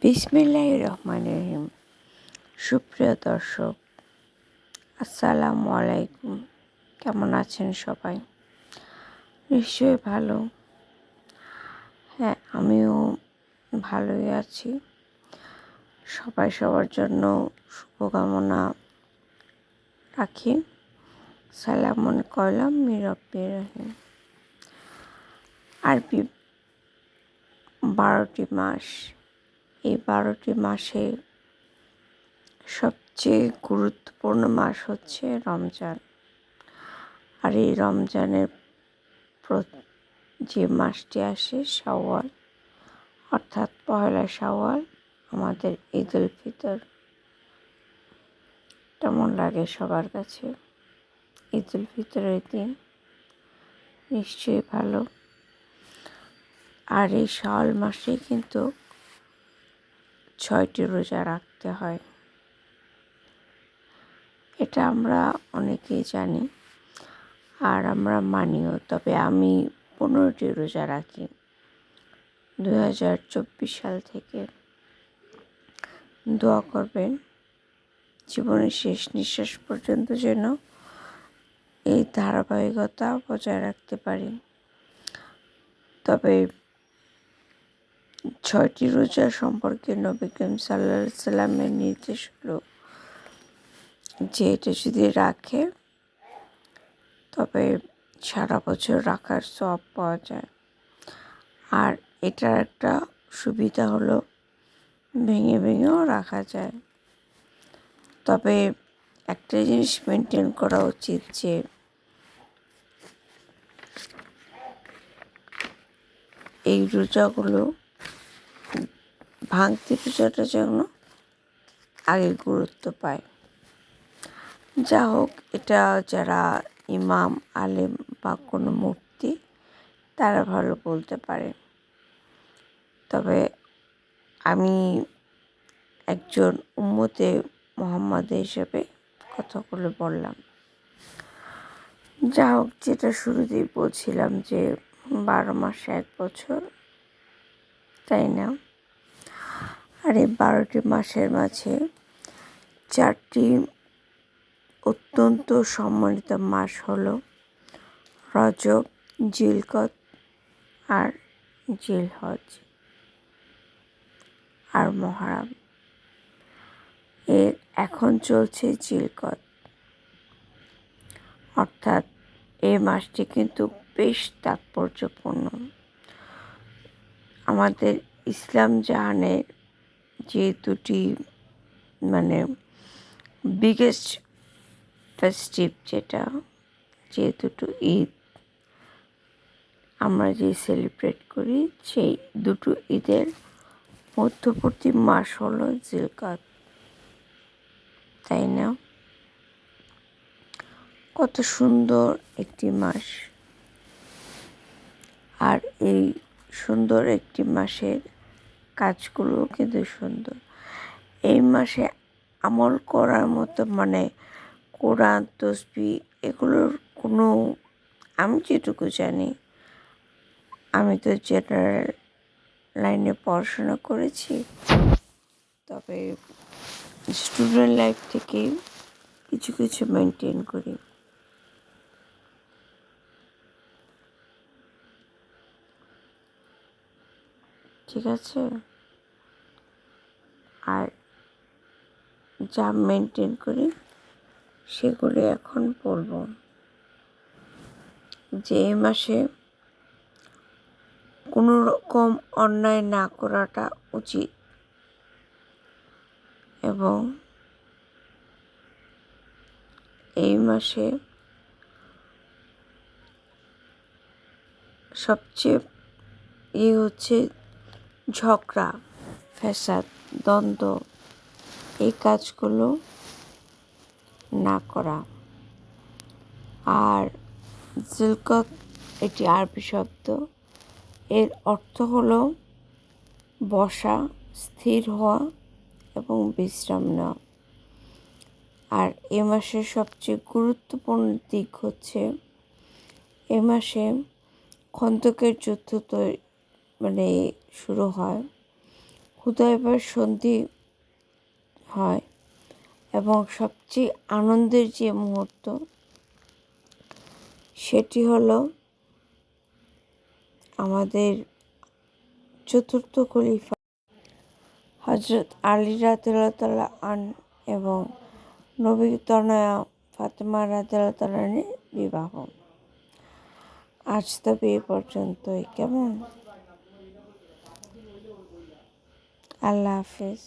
বিসমিল্লাহির রহমানির রহিম। সুপ্রিয় দর্শক, আসসালামু আলাইকুম। কেমন আছেন সবাই? নিশ্চয়ই ভালো। হ্যাঁ, আমিও ভালোই আছি। সবাই সবার জন্য শুভকামনা রাখি। সালামুন কলাম মিরব্বির রহিম। আরবি 12টি মাস। এই 12টি মাসে সবচেয়ে গুরুত্বপূর্ণ মাস হচ্ছে রমজান। আর এই রমজানের যে মাসটি আসে শাওয়াল, অর্থাৎ পয়লা শাওয়াল, আমাদের ঈদুল ফিতর। কেমন লাগে সবার কাছে ঈদুল ফিতরের দিন? নিশ্চয়ই ভালো। আর এই শাওয়াল মাসে কিন্তু 6টি রোজা রাখতে হয়। এটা আমরা অনেকেই জানি আর আমরা মানিও। তবে আমি 15টি রোজা রাখি 2024 সাল থেকে। দোয়া করবেন জীবনের শেষ নিঃশ্বাস পর্যন্ত যেন এই ধারাবাহিকতা বজায় রাখতে পারি। তবে 6টি রোজা সম্পর্কে নবী করিম সাল্লাল্লাহু আলাইহি সাল্লামের নির্দেশ হলো যে এটা যদি রাখে তবে সারা বছর রাখার সওয়াব পাওয়া যায়। আর এটার একটা সুবিধা হলো ভেঙে ভেঙেও রাখা যায়। তবে একটা জিনিস মেনটেন করা উচিত যে এই রোজাগুলো ভাঙতি রোজাটা যেন আগে গুরুত্ব পায়। যা হোক, এটা যারা ইমাম, আলেম বা কোনো মুফতি তারা ভালো বলতে পারে। তবে আমি একজন উম্মতে মুহাম্মদ হিসেবে কথাগুলো বললাম। যা হোক, যেটা শুরুতেই বলছিলাম যে 12 মাসে 1 বছর, তাই না? আর এই 12টি মাসের মাঝে 4টি অত্যন্ত সম্মানিত মাস হলো রজব, জিলকদ আর জিলহজ আর মুহররম। এখন চলছে জিলকদ, অর্থাৎ এই মাসটি কিন্তু বেশ তাৎপর্যপূর্ণ। আমাদের ইসলাম জাহানের যে দুটি বিগেস্ট ফেস্টিভ, যে দুটো ঈদ আমরা যে সেলিব্রেট করি, সেই দুটো ঈদের মধ্যবর্তী মাস হলো জিলকদ, তাই না? কত সুন্দর একটি মাস। আর এই সুন্দর একটি মাসের কাজগুলো কিন্তু সুন্দর। এই মাসে আমল করার মতো কোরআন, তসবিহ এগুলোর কোনো, আমি যেটুকু জানি, আমি তো জেনারেল লাইনে পড়াশোনা করেছি, তবে স্টুডেন্ট লাইফ থেকে কিছু কিছু মেনটেন করি। ঠিক আছে? আর যা মেনটেন করি সেগুলি এখন বলবো। যে এই মাসে কোনো রকম অন্যায় না করাটা উচিত, এবং এই মাসে সবচেয়ে হচ্ছে ঝগড়া, ফ্যাসাদ, দ্বন্দ্ব, এই কাজগুলো না করা। আর জিলকদ এটি আরবি শব্দ, এর অর্থ হলো বসা, স্থির হওয়া এবং বিশ্রাম নেওয়া। আর এ মাসের সবচেয়ে গুরুত্বপূর্ণ দিক হচ্ছে এ মাসে খন্দকের যুদ্ধ শুরু হয়। হুদায়বার সন্ধি হয় এবং সবচেয়ে আনন্দের যে মুহূর্ত সেটি হলো আমাদের চতুর্থ খলিফা হজরত আলী রাদিয়াল্লাহু তাআলা এবং নবী তনয়া ফাতেমা রাদিয়াল্লাহু তাআলার বিবাহ। আজ তবে এ পর্যন্তই, কেমন? আল্লাহ হাফেজ।